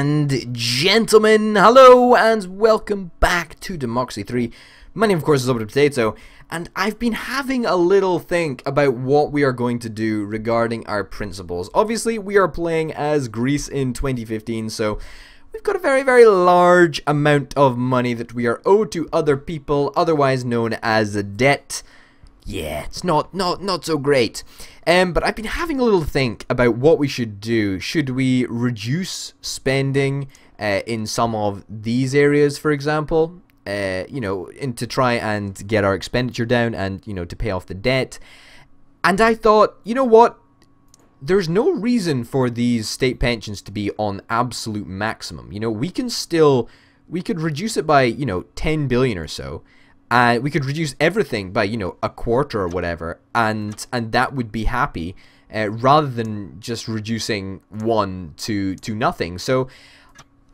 and gentlemen, hello and welcome back to Democracy 3. My name, of course, is ObitoPotato, and I've been having a little think about what we are going to do regarding our principles. Obviously, we are playing as Greece in 2015, so we've got a very, very large amount of money that we are owed to other people, otherwise known as a debt. Yeah, it's not so great. But I've been having a little think about what we should do. Should we reduce spending in some of these areas, for example? You know, to try and get our expenditure down and, you know, to pay off the debt. And I thought, you know what? There's no reason for these state pensions to be on absolute maximum. You know, we could reduce it by, you know, 10 billion or so. We could reduce everything by, you know, a quarter or whatever, and that would be happy, rather than just reducing one to nothing. So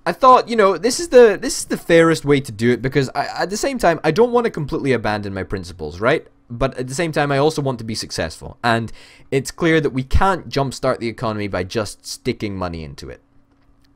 I thought, you know, this is the fairest way to do it, because at the same time I don't want to completely abandon my principles, right? But at the same time I also want to be successful, and it's clear that we can't jumpstart the economy by just sticking money into it.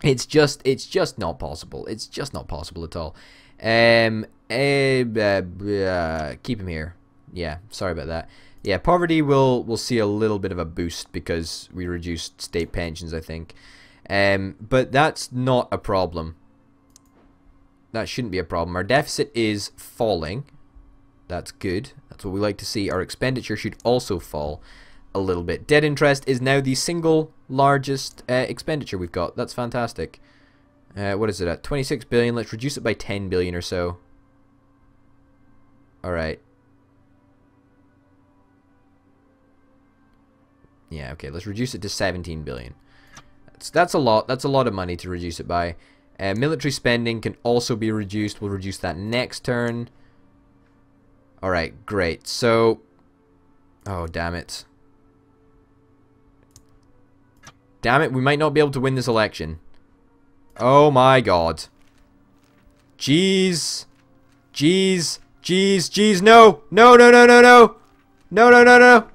It's just not possible. It's just not possible at all. Keep him here. Yeah, sorry about that. Yeah, poverty will see a little bit of a boost because we reduced state pensions, I think. But that's not a problem. That shouldn't be a problem. Our deficit is falling. That's good. That's what we like to see. Our expenditure should also fall a little bit. Debt interest is now the single largest expenditure we've got. That's fantastic. What is it at? 26 billion. Let's reduce it by 10 billion or so. Alright. Yeah, okay. Let's reduce it to 17 billion. That's a lot. That's a lot of money to reduce it by. Military spending can also be reduced. We'll reduce that next turn. Alright, great. So... oh, damn it. Damn it, we might not be able to win this election. Oh my god. Jeez. Jeez. Jeez. Jeez. No. No, no, no, no, no. No, no, no, no.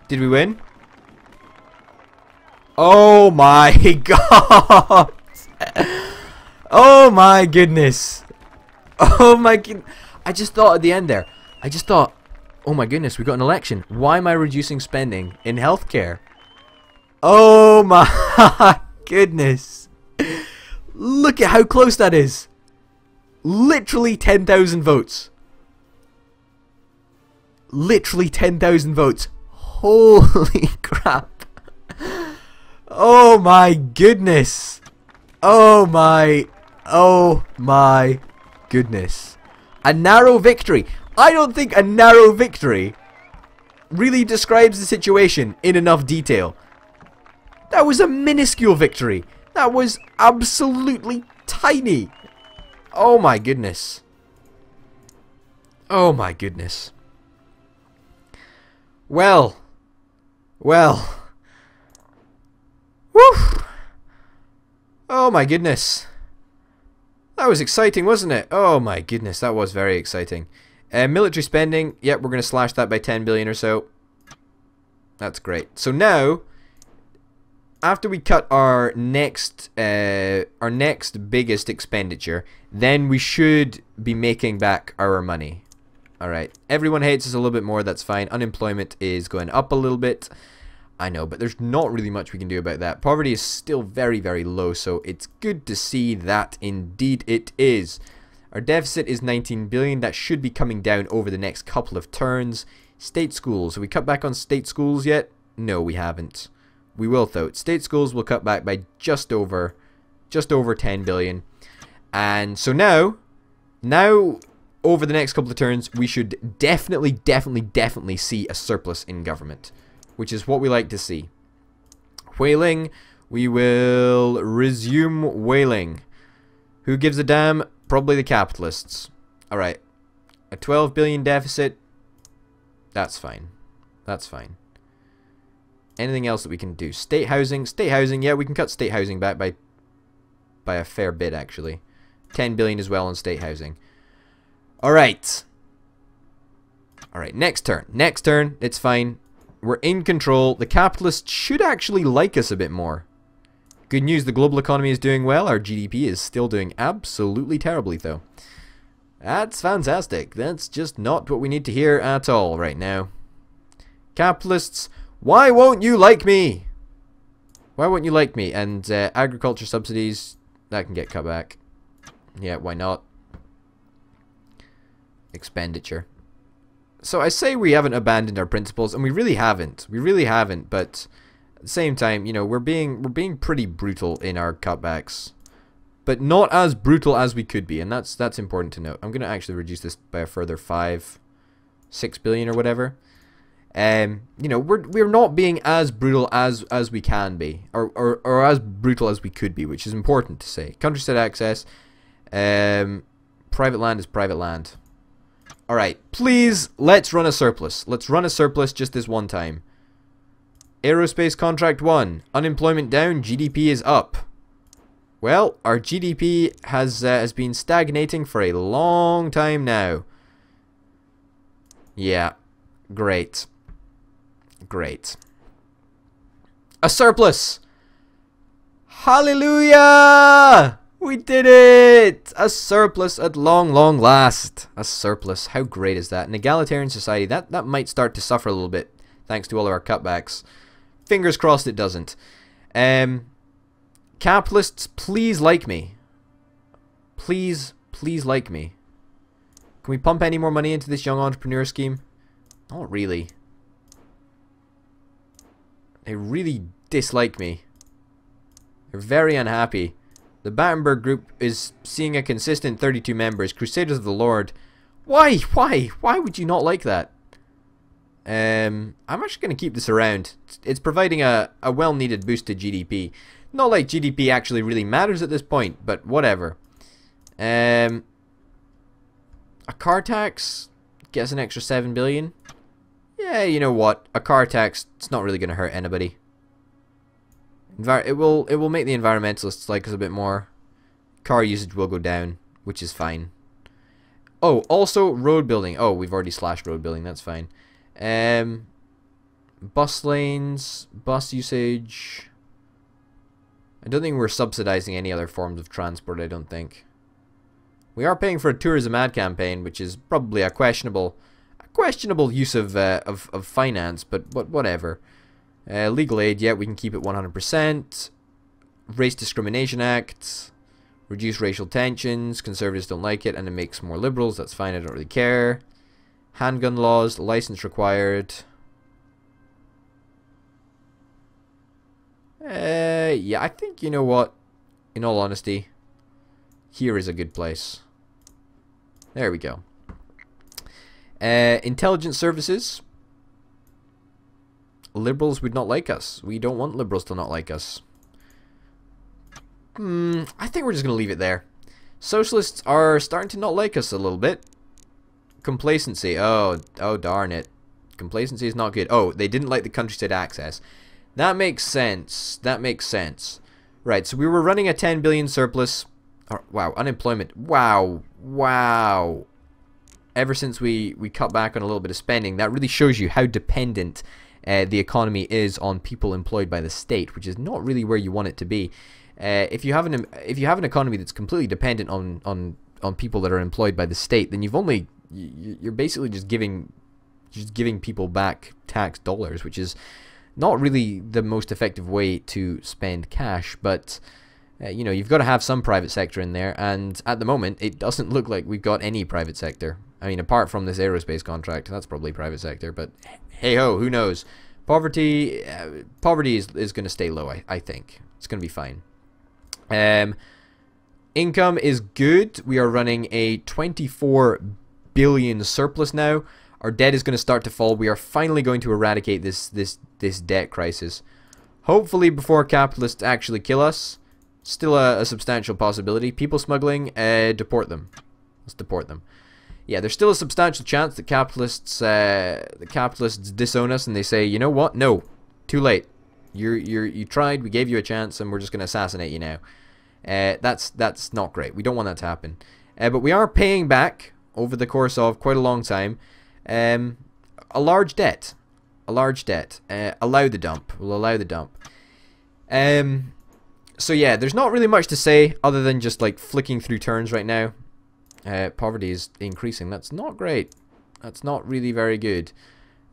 Did we win? Oh my god. Oh my goodness. Oh my goodness. I just thought at the end there. I just thought, oh my goodness, we got an election. Why am I reducing spending in healthcare? Oh my goodness. Look at how close that is. Literally 10,000 votes. Literally 10,000 votes. Holy crap. Oh my goodness. Oh my goodness. A narrow victory. I don't think a narrow victory really describes the situation in enough detail. That was a minuscule victory. That was absolutely tiny. Oh my goodness. Oh my goodness. Well. Well. Woo. Oh my goodness. That was exciting, wasn't it? Oh my goodness, that was very exciting. Military spending. Yep, we're going to slash that by 10 billion or so. That's great. So now, after we cut our next biggest expenditure, then we should be making back our money. Alright, everyone hates us a little bit more, that's fine. Unemployment is going up a little bit. I know, but there's not really much we can do about that. Poverty is still very, very low, so it's good to see that indeed it is. Our deficit is 19 billion. That should be coming down over the next couple of turns. State schools. Have we cut back on state schools yet? No, we haven't. We will though. State schools will cut back by just over 10 billion. And so now over the next couple of turns, we should definitely see a surplus in government, which is what we like to see. Whaling, we will resume whaling. Who gives a damn? Probably the capitalists. Alright. A 12 billion deficit. That's fine. That's fine. Anything else that we can do? State housing. State housing, yeah, we can cut state housing back by a fair bit, actually. 10 billion as well on state housing. Alright. Alright, next turn. Next turn, it's fine. We're in control. The capitalists should actually like us a bit more. Good news, the global economy is doing well. Our GDP is still doing absolutely terribly, though. That's fantastic. That's just not what we need to hear at all right now. Capitalists, why won't you like me? Why won't you like me? And agriculture subsidies, that can get cut back. Yeah, why not? Expenditure. So I say we haven't abandoned our principles, and we really haven't. We really haven't, but at the same time, you know, we're being pretty brutal in our cutbacks. But not as brutal as we could be, and that's important to note. I'm going to actually reduce this by a further 6 billion or whatever. You know, we're not being as brutal as we can be, or as brutal as we could be, which is important to say. Countryside access, private land is private land. All right, please let's run a surplus. Let's run a surplus just this one time. Aerospace contract 1, unemployment down, GDP is up. Well, our GDP has been stagnating for a long time now. Yeah, great. Great. A surplus! Hallelujah! We did it! A surplus at long, long last. A surplus. How great is that? An egalitarian society, that might start to suffer a little bit, thanks to all of our cutbacks. Fingers crossed it doesn't. Capitalists, please like me. Please, please like me. Can we pump any more money into this young entrepreneur scheme? Not really. They really dislike me. They're very unhappy. The Battenberg group is seeing a consistent 32 members. Crusaders of the Lord. Why? Why would you not like that? I'm actually going to keep this around. It's providing a well-needed boost to GDP. Not like GDP actually really matters at this point, but whatever. A car tax gets an extra 7 billion. Yeah, you know what? A car tax, it's not really going to hurt anybody. It will make the environmentalists like us a bit more. Car usage will go down, which is fine. Oh, also road building. Oh, we've already slashed road building. That's fine. Bus lanes, bus usage. I don't think we're subsidizing any other forms of transport, I don't think. We are paying for a tourism ad campaign, which is probably a questionable use of finance, but whatever. Legal aid, yeah, we can keep it 100%. Race Discrimination Act. Reduce racial tensions. Conservatives don't like it, and it makes more liberals. That's fine, I don't really care. Handgun laws, license required. Yeah, I think, you know what? In all honesty, here is a good place. There we go. Intelligence services. Liberals would not like us. We don't want liberals to not like us. I think we're just going to leave it there. Socialists are starting to not like us a little bit. Complacency. Oh darn it. Complacency is not good. Oh, they didn't like the countryside access. That makes sense. That makes sense. Right, so we were running a 10 billion surplus. Oh, wow, unemployment. Wow. Ever since we cut back on a little bit of spending, that really shows you how dependent the economy is on people employed by the state, which is not really where you want it to be. If you have an economy that's completely dependent on people that are employed by the state, then you're basically just giving people back tax dollars, which is not really the most effective way to spend cash. But you know, you've got to have some private sector in there, and at the moment it doesn't look like we've got any private sector. I mean, apart from this aerospace contract, that's probably private sector, but hey ho, who knows? Poverty is going to stay low. I think it's going to be fine. Income is good. We are running a 24 billion surplus now. Our debt is going to start to fall. We are finally going to eradicate this debt crisis. Hopefully before capitalists actually kill us. Still a substantial possibility. People smuggling, deport them. Let's deport them. Yeah, there's still a substantial chance that capitalists disown us and they say, you know what? No, too late. You tried. We gave you a chance, and we're just going to assassinate you now. That's not great. We don't want that to happen. But we are paying back over the course of quite a long time. A large debt. Allow the dump. We'll allow the dump. So yeah, there's not really much to say other than just like flicking through turns right now. Poverty is increasing. That's not great. That's not really very good.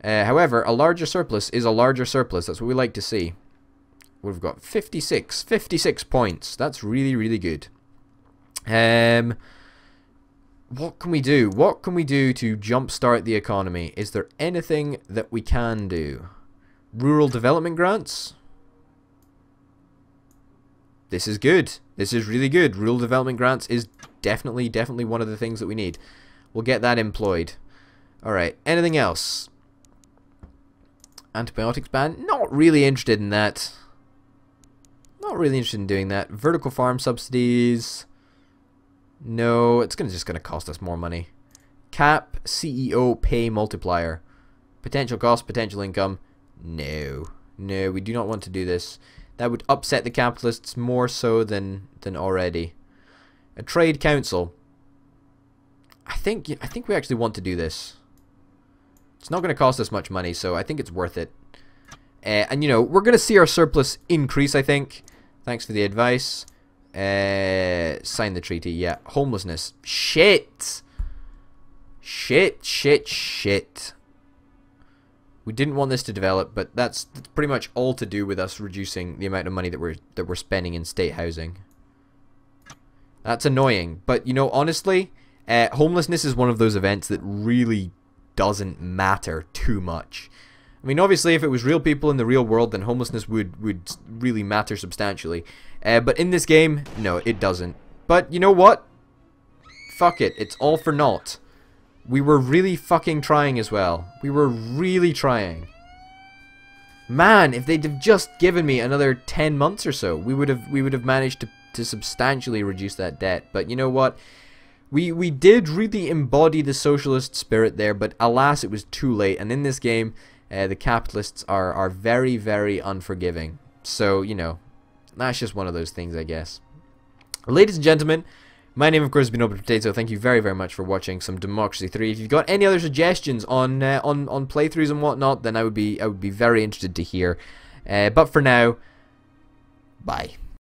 However, a larger surplus is a larger surplus. That's what we like to see. We've got 56 points. That's really, really good. What can we do? What can we do to jumpstart the economy? Is there anything that we can do? Rural development grants? This is good. This is really good. Rural development grants is definitely one of the things that we need. We'll get that employed. Alright, anything else? Antibiotics ban? Not really interested in that. Not really interested in doing that. Vertical farm subsidies. No, it's just gonna cost us more money. Cap CEO pay multiplier. Potential cost, potential income. No. No, we do not want to do this. That would upset the capitalists more so than already. A trade council. I think we actually want to do this. It's not going to cost us much money, so I think it's worth it. And you know, we're going to see our surplus increase, I think. Thanks for the advice. Sign the treaty. Yeah, homelessness. Shit. Shit. We didn't want this to develop, but that's pretty much all to do with us reducing the amount of money that we're spending in state housing. That's annoying, but you know, honestly, homelessness is one of those events that really doesn't matter too much. I mean, obviously, if it was real people in the real world, then homelessness would really matter substantially. But in this game, no, it doesn't. But you know what? Fuck it, it's all for naught. We were really fucking trying as well. We were really trying. Man, if they'd have just given me another 10 months or so, we would have managed to substantially reduce that debt. But you know what? We did really embody the socialist spirit there, but alas, it was too late. And in this game, the capitalists are very, very unforgiving. So, you know, that's just one of those things, I guess. Ladies and gentlemen, my name, of course, has been Open Potato. Thank you very, very much for watching some Democracy 3. If you've got any other suggestions on playthroughs and whatnot, then I would be very interested to hear. But for now, bye.